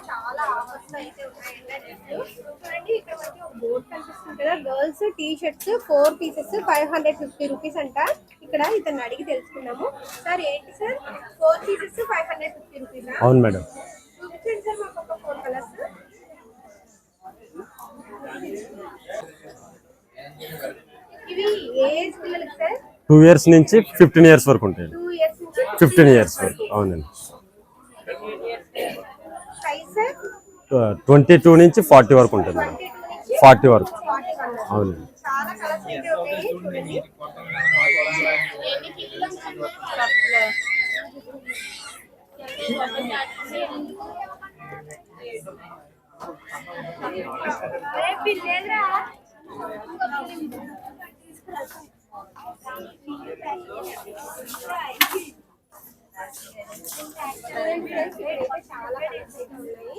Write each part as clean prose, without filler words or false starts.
చాలా ఆఫర్స్ అయితే ఉన్నాయండి. చూడండి ఇక్కడ మనకి ఒక బోర్డు కనిపిస్తుంది కదా, girls T shirts 4 pieces 550 rupees అంట. ఇక్కడ ఇతను అడిగి తెలుసుకున్నాము. సార్ ఏంటి సార్ 4 పీసెస్ 550 రూపీస్? అవును మేడం. చూపించండి సార్ మాకు ఒక 4 కలర్స్. ఇవి ఏజ్ పిల్లలకి సార్ 2 years నుంచి 15 years వరకు ఉంటాయి. 2 years నుంచి 15 years వరకు. అవునండి. సైజ్ సార్ 22 నుంచి 40 వరకు ఉంటుంది మేడం. 40 వరకు. అవునండి. చాలా కలర్స్ అయితే ఉన్నాయి చూడండి. అరే పిల్లేరా చాలా కలర్స్ అయితే ఉన్నాయి.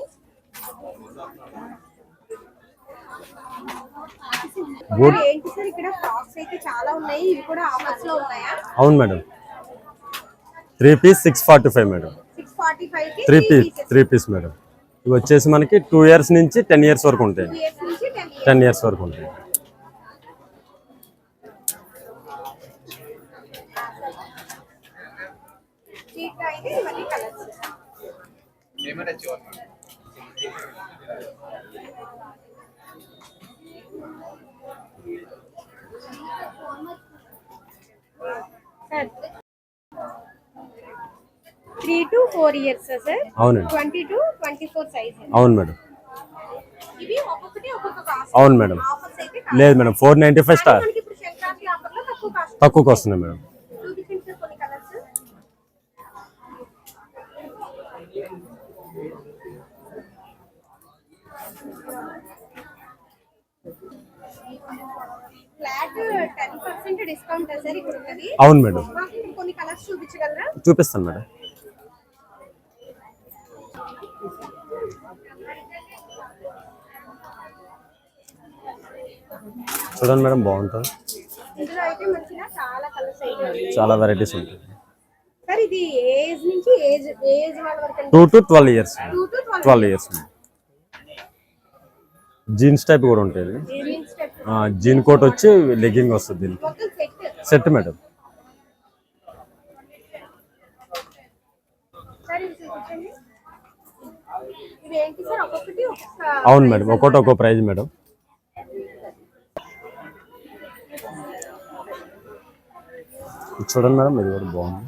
ఏంటి సార్ ఇక్కడ ఫ్రాక్స్ అయితే చాలా ఉన్నాయి, ఇవి కూడా ఆఫర్స్ లో ఉన్నాయా? అవును మేడం. 3 piece 645 madam. 645 కి 3 piece మేడం. ఇవి వచ్చేసి మనకి 2 years నుంచి 10 years వరకు ఉంటాయి. 2 years నుంచి 10 years వరకు ఉంటాయి. చీట్ అయితే ఇవన్నీ కలర్స్. ఏమన్నా చూడండి సార్ 3 to 4 years సార్. అవునండి. 20 to 24 సైజ్. అవును మేడం. ఇవి ఒక్కొక్కటి ఒక్కొక్క కాస్ట్. అవును మేడం. ఆఫర్స్ అయితే లేదు మేడం 495 స్టార్. మనకి ఇప్పుడు సంక్రాంతి ఆఫర్ లో తక్కువ కాస్ట్. తక్కువకి వస్తుంది మేడం. చూపించండి సార్ కొన్ని కలర్స్. ఫ్లాట్ 10% డిస్కౌంట్ సార్ ఇక్కడ ఉన్నది. అవును మేడం. కొన్ని కలర్స్ చూపించగలరా? చూపిస్తాను మేడం. చూడండి మేడం బాగుంటుంది. ఇందులో అయితే మంచిగా చాలా కలర్స్ అయితే ఉన్నాయి. చాలా వెరైటీస్ ఉంటాయి సార్. ఇది ఏజ్ నుంచి ఏజ్ వాళ్ళ వరకు 2 to 12 years. 2 to 12 years. Jeans type కూడా ఉంటుంది. జీన్ కోట్ వచ్చి లెగ్గింగ్ వస్తుంది దీనికి. Set madam. అవును మేడం. ఒక్కొక్కటి ఒక్కో ప్రైజ్ మేడం. చూడండి మేడం ఇది కూడా బాగుంది.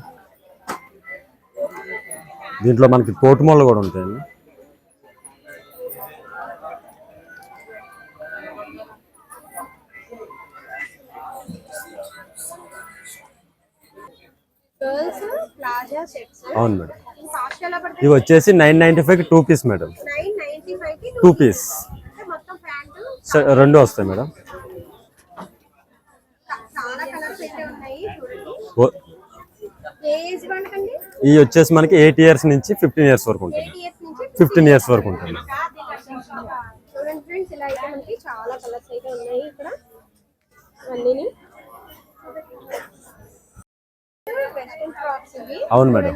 దీంట్లో మనకి కోట్ మోళ్ళు కూడా ఉంటాయండి. అవును మేడం. ఇవి వచ్చేసి 995 2 piece మేడం. 2 piece రెండు వస్తాయి మేడం. ఇవి వచ్చేసి మనకి 8 years నుంచి 15 years వరకు ఉంటుంది. 15 years వరకు ఉంటుంది. అవును మేడం.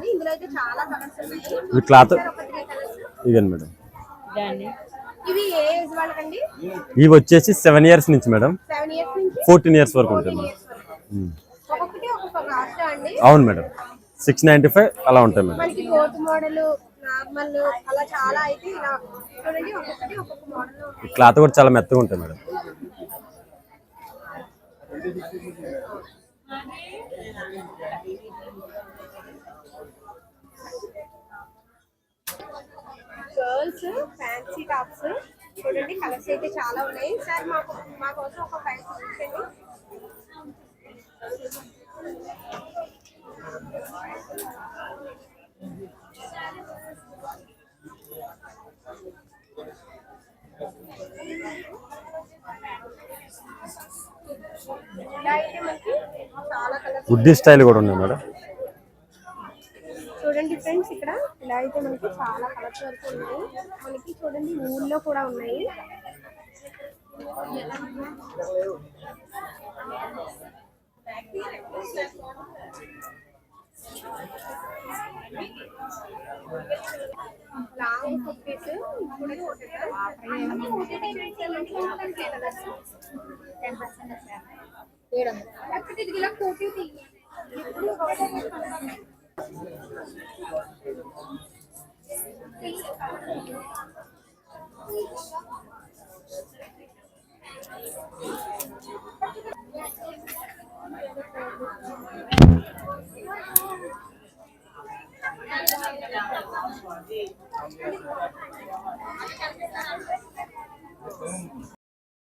ఇది క్లాత్ ఇవన్నీ మేడం. ఇవి వచ్చేసి 7 years నుంచి మేడం 14 years వరకు ఉంటుంది. అవును మేడం. 695 అలా ఉంటాయి మేడం. క్లాత్ కూడా చాలా మెత్తగా ఉంటాయి మేడం. గర్ల్స్ ఫ్యాన్సీ టాప్స్ చూడండి, కలర్స్ అయితే చాలా ఉన్నాయి. సార్ మా కోసం ఒక 5 చూపించండి. వుడ్డీ స్టైల్ కూడా ఉన్నాయి మేడం. చూడండి ఫ్రెండ్స్, ఇక్కడ ఇలా అయితే మనకి చాలా కలర్స్ వరకు ఉన్నాయి. మనకి చూడండి ఊళ్ళో కూడా ఉన్నాయి. లాంగ్ కుర్తీస్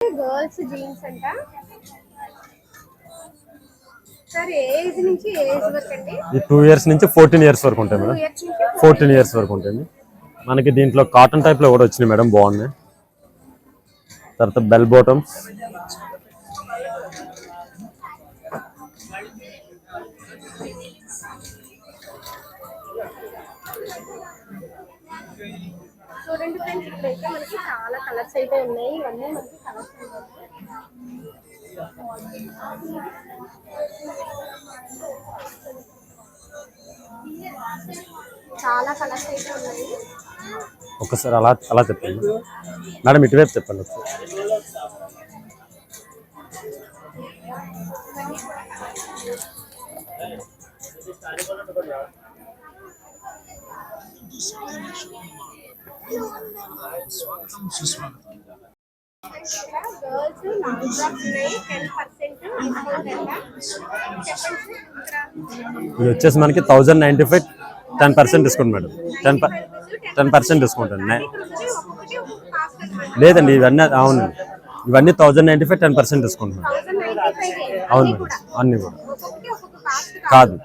ఇప్పుడు గర్ల్స్ జీన్స్ అంట సార్. ఏజ్ నుంచి ఏజ్ వరకు అండి? ఈ 2 years నుంచి 14 years వరకు ఉంటాయి మేడం. 14 years వరకు ఉంటుంది. మనకి దీంట్లో కాటన్ టైప్ లో కూడా వచ్చినాయి మేడం, బాగున్నాయి. తర్వాత బెల్ బాటమ్స్, చూడండి ఫ్రెండ్స్, ఇప్పుడైతే మనకి చాలా కలర్స్ అయితే ఉన్నాయి. ఇవన్నీ మనకి కలర్స్ చాలా కలర్స్ అయితే ఉన్నాయి. ఒకసారి అలా అలా చెప్పండి మేడం, ఇటువైపు చెప్పండి ఒకసారి. గర్ల్స్ లాంగ్ ఫ్రాక్స్ ఉన్నాయి. 10% డిస్కౌంట్ అంట. చెప్పండి ఇది వచ్చేసి మనకి 1095, 10% డిస్కౌంట్ మేడం. 10% డిస్కౌంట్ అండి. ఒక్కొక్కటి ఒక్కొక్క కాస్ట్ అనమాట. లేదండి, ఇవన్నీ అవునండి, ఇవన్నీ 1095, 10% డిస్కౌంట్ మేడం. 1095 అవును మేడం, అన్నీ కూడా ఒక్కొక్కటి ఒక్కొక్క కాస్ట్ కాదు.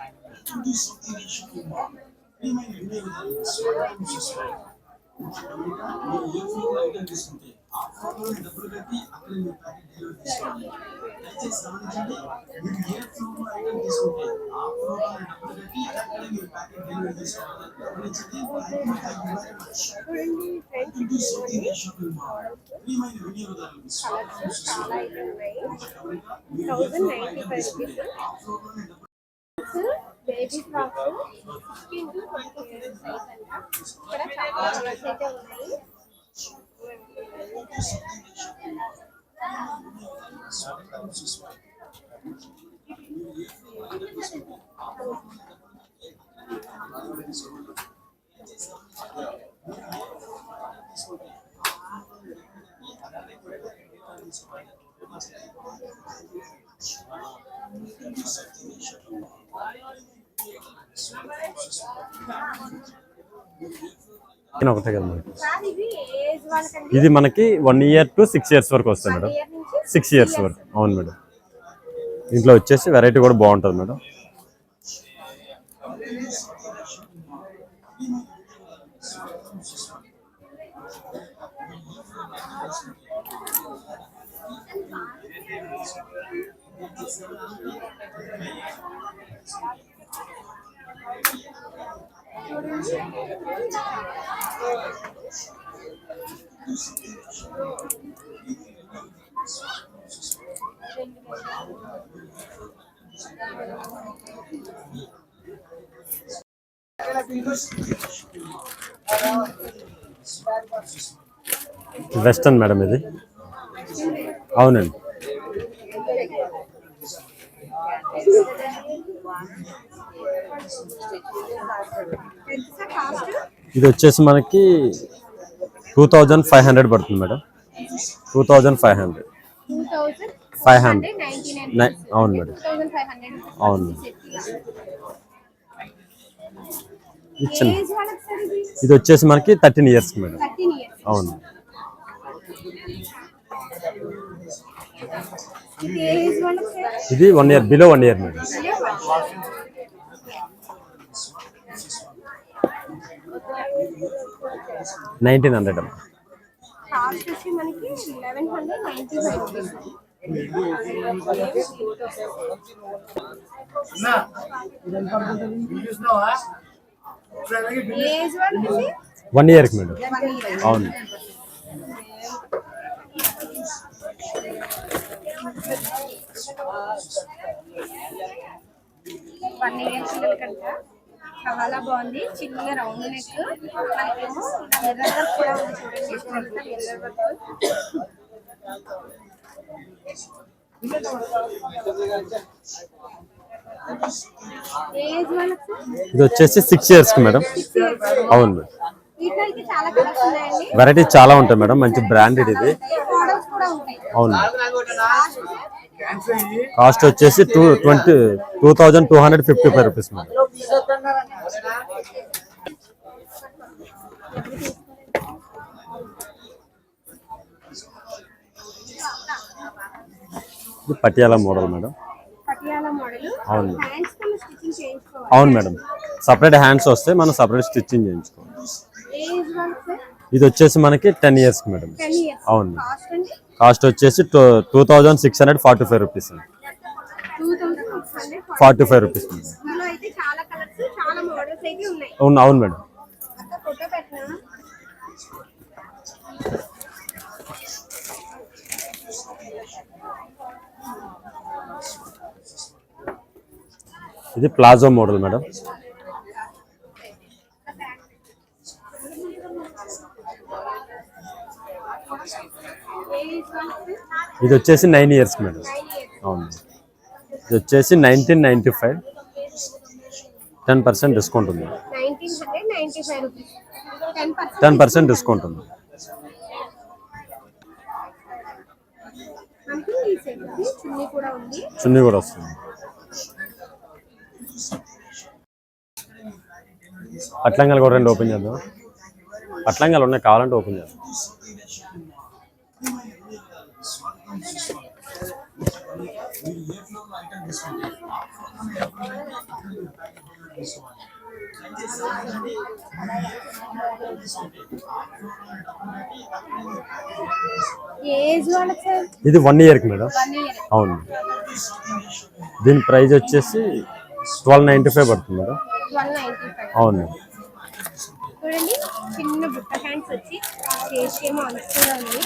చాలా అయితే ఉన్నాయి. 1095 rupees. Baby frocks 16 to 20 years size అంట. ఇక్కడ చాలా కలర్స్ అయితే ఉన్నాయి. ఒకటే కదా మనకి. సార్ ఇవి ఏజ్ వాళ్ళకండి? ఇది మనకి 1 year to 6 years వరకు వస్తాయి మేడం. 1 year నుంచి 6 years వరకు. అవును మేడం. దీంట్లో వచ్చేసి వెరైటీ కూడా బాగుంటుంది మేడం. వెస్టర్న్ మేడం ఇది. అవునండి. ఇది వచ్చేసి మనకి 2500 పడుతుంది మేడం. 2500. 2599. అవును మేడం. 2500. అవును. ఇచ్చింది. ఏజ్ వాళ్ళకి సార్ ఇది? ఇది వచ్చేసి మనకి 13 years మేడం. 13 ఇయర్స్. అవును. ఇది ఏజ్ వాళ్ళకి సార్? ఇది 1 year, బిలో 1 year మేడం. 1900 అమ్మా. కాస్ట్ వచ్చి మనకి 1195 రూపీస్. ఏజ్ వాళ్ళకి 1 year మేడం. 1 ఇయర్. అవును. 1 ఇయర్ పిల్లలకంట చాలా బాగుంది. చిన్న రౌండ్ నెక్, మనకేమో మిర్రర్ వర్క్ కూడా ఉంది చూడండి. ఇదంతా మిర్రర్ వర్క్. ఏజ్ వాళ్ళకి ఇది వచ్చేసి 6 years కి మేడం. అవును మేడం. వీటిలో అయితే చాలా కలర్స్ ఉన్నాయండి. వెరైటీ చాలా ఉంటాయి మేడం, మంచి బ్రాండెడ్ ఇది. మోడల్స్ కూడా ఉంటాయి. అవును. కాస్ట్ వచ్చేసి 2255 రూపీస్ మేడం. ఇది Patiala model madam. Patiala model. అవును. హ్యాండ్స్ కి స్టిచ్చింగ్ చేయించుకోవాలి. అవును మేడం, సపరేట్ హ్యాండ్స్ వస్తే మనం సపరేట్ స్టిచ్చింగ్ చేయించుకోవాలి. ఏజ్ వాళ్ళకి ఇది వచ్చేసి మనకి 10 years మేడం. 10 ఇయర్స్. అవును. కాస్ట్ అండి కాస్ట్ వచ్చేసి 2645 రూపీస్ అండి. 2645 రూపీస్ మేడం. ఇందులో అయితే చాలా కలర్స్, చాలా మోడల్స్ అయితే ఉన్నాయి. అవును మేడం. అక్క ఫోటో పెట్టనా? ఇది ప్లాజో మోడల్ మేడం. ఏజ్ వాళ్ళకి ఇది వచ్చేసి 9 years మేడం. 9 ఇయర్స్. అవును. ఇది వచ్చేసి 1995, 10% డిస్కౌంట్ ఉంది. 1995 రూపీస్. 10% డిస్కౌంట్ ఉంది. మనకి ఈ సెట్ చున్నీ కూడా ఉంది. చున్నీ కూడా వస్తుంది. అట్లంగాలు కూడా 2 ఓపెన్ చేద్దాం. అట్లంగాలు ఉన్నాయి, కావాలంటే ఓపెన్ చేద్దాం. ఏజ్ వాళ్ళకి సార్ ఇది 1 year కి మేడం. 1 ఇయర్. అవును. దీని ప్రైస్ వచ్చేసి 1295 పడుతుంది మేడం. 1295. అవును. చూడండి, చిన్న బుట్ట హ్యాండ్స్ వచ్చి చేసేమో అనుకున్నా ఉంది.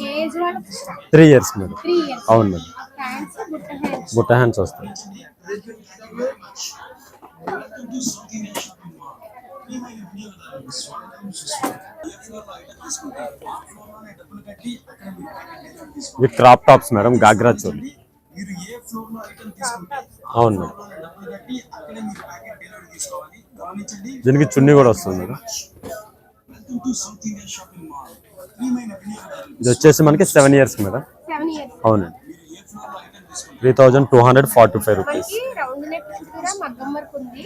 ఏజ్ వాళ్ళకి 3 years మేడం. 3 ఇయర్స్. అవును మేడం. హ్యాండ్స్ బుట్ట హ్యాండ్స్. బుట్ట హ్యాండ్స్ వస్తాయి. ఇది crop tops madam, ghagra choli. అవును మేడం. దీనికి చున్నీ కూడా వస్తుంది మేడం. ఇది వచ్చేసి మనకి 7 years మేడం. 7 ఇయర్స్. అవునండి. 3245 రూపీస్. మనకి రౌండ్ నెక్ చుట్టూరా మగ్గం వర్క్ ఉంది,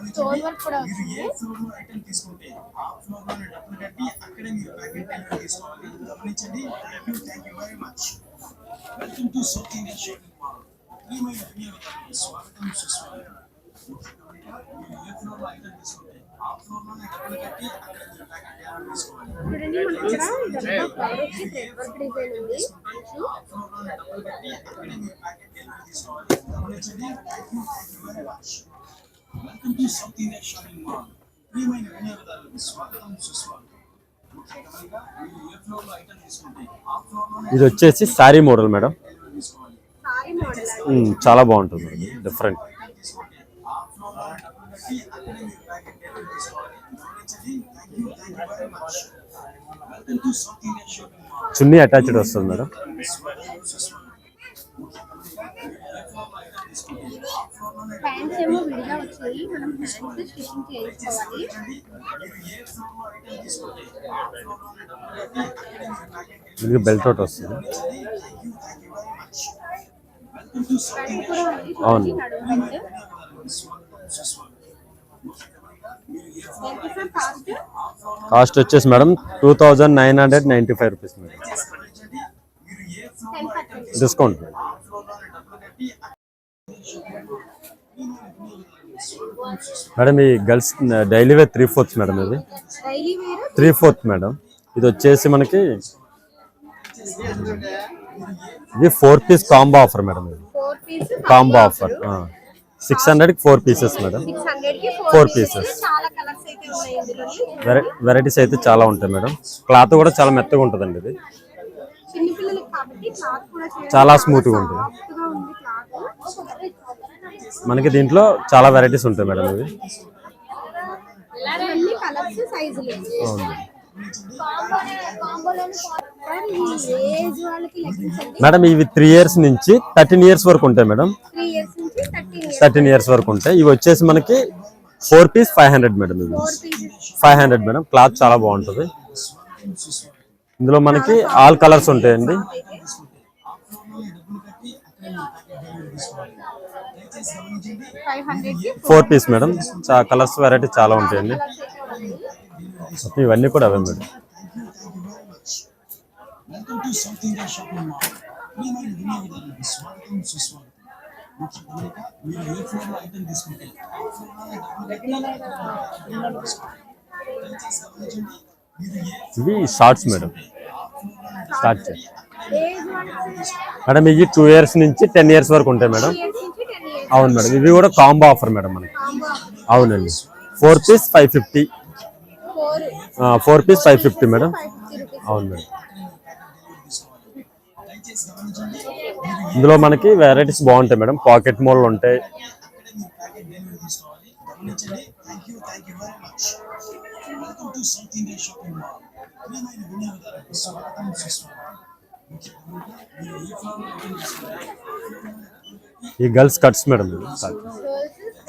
స్టోన్ వర్క్ కూడా వస్తుంది. చూడండి, మనకి ఇక్కడ ఇదంతా ఫ్లవర్ వచ్చి థ్రెడ్ వర్క్ డిజైన్ ఉంది. ఇది వచ్చేసి sorry model madam. Sorry model. చాలా బాగుంటుంది మేడం, డిఫరెంట్. చున్నీ అటాచ్డ్ వస్తుంది మేడం. ప్యాంట్స్ ఏమో విడిగా వచ్చాయి, మనం హ్యాండ్స్ స్టిచ్చింగ్ చేయించుకోవాలి. దీనికి బెల్ట్ అవుట్ వస్తుంది. ప్యాంట్ కూడా ఉంది. అవును. నడుము బెల్ట్. ఎంత సార్ కాస్ట్? కాస్ట్ వచ్చేసి madam 2995 rupees madam. 10%. Discount madam. Madam ఈ గర్ల్స్ డైలీ వేర్ 3/4 మేడం ఇది డైలీ వేర్ 3/4 మేడం. ఇది వచ్చేసి మనకి ఇది 4 పీస్ కాంబో ఆఫర్ మేడం. ఇది 4 పీస్ కాంబో ఆఫర్ 600కి 4 పీసెస్ మేడం. 600 కి 4 4 pieces. పీసెస్. చాలా కలర్స్ అయితే ఉన్నాయి ఇందులో. వెరైటీస్ అయితే చాలా ఉంటాయి మేడం. క్లాత్ కూడా చాలా మెత్తగా ఉంటుందండి. ఇది చిన్న పిల్లలకి కాబట్టి క్లాత్ కూడా చాలా స్మూత్గా ఉంటుంది. సాఫ్ట్ గా ఉంది క్లాత్. మనకి దీంట్లో చాలా వెరైటీస్ ఉంటాయి మేడం. ఇవి అన్ని కలర్స్ సైజులు. అవును ఏజ్ వాళ్ళకి లెగ్గిన్స్ అండి. మేడం ఇవి 3 ఇయర్స్ నుంచి 13 ఇయర్స్ వరకు ఉంటాయి మేడం. 3 ఇయర్స్ నుంచి 13 ఇయర్స్ 13 ఇయర్స్ వరకు ఉంటాయి. ఇవి వచ్చేసి మనకి 4 పీస్ 500 మేడం. ఇవి 4 పీసెస్ 500 మేడం. క్లాత్ చాలా బాగుంటుంది. ఇందులో మనకి ఆల్ కలర్స్ ఉంటాయండి. 500 కి 4 పీస్ మేడం. కలర్స్ వెరైటీ చాలా ఉంటాయండి. కలర్స్ అయితే ఉన్నాయి. మొత్తం ఇవన్నీ కూడా అవే madam. Welcome to South India shopping mall. ప్రియమైన వినియోగదారులకు స్వాగతం సుస్వాగతం. ముఖ్య గమనిక, మీరు ఏ ఫ్లోర్ లో ఐటమ్ తీసుకుంటే ఆ ఫ్లోర్ లో దయచేసి గమనించండి. మీరు ఏ ఇవి షార్ట్స్ మేడం. స్టార్ట్ చేయండి ఏజ్ వాళ్ళకి మేడం. ఇవి 2 ఇయర్స్ నుంచి 10 ఇయర్స్ వరకు ఉంటాయి మేడం. 2 ఇయర్స్ నుంచి 10 ఇయర్స్ అవును మేడం. ఇవి కూడా కాంబో ఆఫర్ మేడం మనకి. కాంబో అవునండి. 4 పీస్ 550. 4 piece 550 madam. 550 రూపీస్. అవును మేడం. ఇందులో మనకి వెరైటీస్ బాగుంటాయి మేడం. పాకెట్ మోల్ ఉంటాయి. ప్యాకెట్ డెలివరీ తీసుకోవాలి. గమనించండి. Thank you very much. Welcome to South India shopping mall. ప్రియమైన వినియోగదారులకు స్వాగతం సుస్వాగతం. ముఖ్య గమనిక, మీరు ఏ ఫ్లోర్ లో ఐటమ్ తీసుకుంటే ఈ గర్ల్స్ కట్స్ మేడం. ఇవి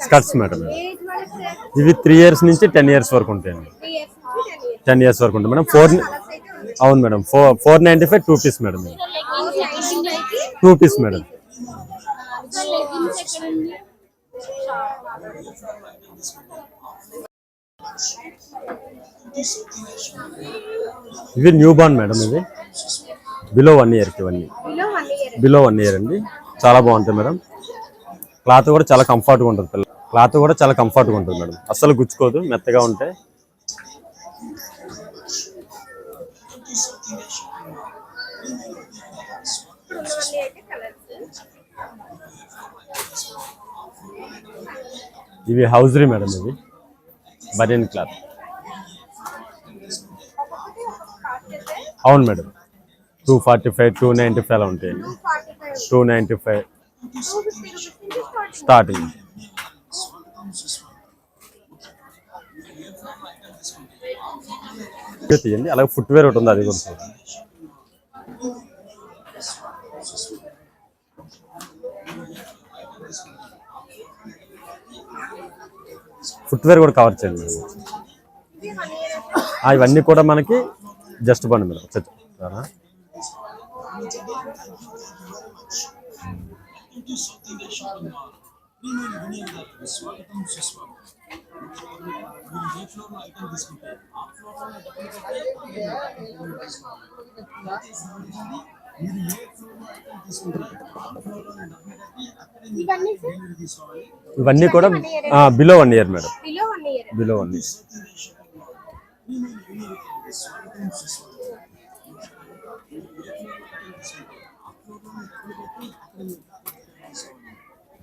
స్కర్ట్స్ మేడం. ఏజ్ వాళ్ళకి ఇవి 3 ఇయర్స్ నుంచి 10 ఇయర్స్ వరకు ఉంటాయండి. 3 ఇయర్స్ నుంచి 10 ఇయర్స్. 10 ఇయర్స్ వరకు ఉంటాయి మేడం. 4 కలర్స్ అయితే ఉన్నాయి. అవును మేడం. 495 2 piece madam. ఇవి 499 కి 2 పీస్ మేడం. లెగ్గిన్స్ ఎక్కడ ఉంది? ఇవి న్యూ బార్న్ మేడం. ఇవి బిలో 1 ఇయర్కి ఇవన్నీ బిలో 1 ఇయర్. బిలో 1 ఇయర్ అండి. చాలా బాగుంటాయి మేడం. క్లాత్ కూడా చాలా కంఫర్ట్గా ఉంటుంది. క్లాత్ కూడా చాలా కంఫర్ట్గా ఉంటుంది మేడం. అస్సలు గుచ్చుకోదు, మెత్తగా ఉంటాయి. ఉన్నవన్నీ అయితే కలర్స్. ఇవి హౌజరీ మేడం. ఇవి బనియన్ క్లాత్. అవును మేడం. 245 295 అలా ఉంటాయండి. 245 295 250 రూపీస్ నుంచి స్టార్టింగ్. తీయండి. అలాగే ఫుట్వేర్ ఒకటి ఉంది, అది కూడా చూడండి. ఫుట్వేర్ కూడా కవర్ చేయండి మేడం. ఇది 1 ఇయర్. ఇవన్నీ కూడా మనకి జస్ట్ బండి మేడం. చచ్చారా? South India shopping mall. ప్రియమైన వినియోగదారులకు స్వాగతం సుస్వాగతం. మీరు ఏ ఫ్లోర్ లో ఐటమ్ తీసుకుంటే ఆ ఫ్లోర్ లో డబ్బులు కట్టి మీరు ఏ ఫ్లోర్ లో ఐటమ్ తీసుకుంటే ఆ ఫ్లోర్ లో డబ్బులు కట్టి అక్కడే మీరు ఇవన్నీ సార్ డెలివరీ తీసుకోవాలి. ఇవన్నీ కూడా below 1 year madam. Below 1 year. Below 1 year. South India shopping mall. ప్రియమైన వినియోగదారులకు స్వాగతం సుస్వాగతం. మీరు ఏ ఫ్లోర్ లో ఐటమ్ తీసుకుంటే ఆ ఫ్లోర్ లో డబ్బులు కట్టి అక్కడే మీరు తీసుకోవాలి.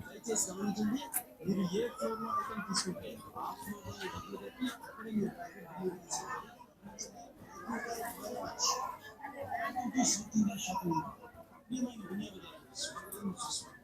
దయచేసి గమనించండి. మీరు ఏ ఫ్లోర్ లో ఐటమ్ తీసుకుంటే ఆ ఫ్లోర్ లో డబ్బులు కట్టి అక్కడే మీరు డెలివరీ తీసుకోవాలి. South India shopping mall. ప్రియమైన వినియోగదారులకు స్వాగతం సుస్వాగతం.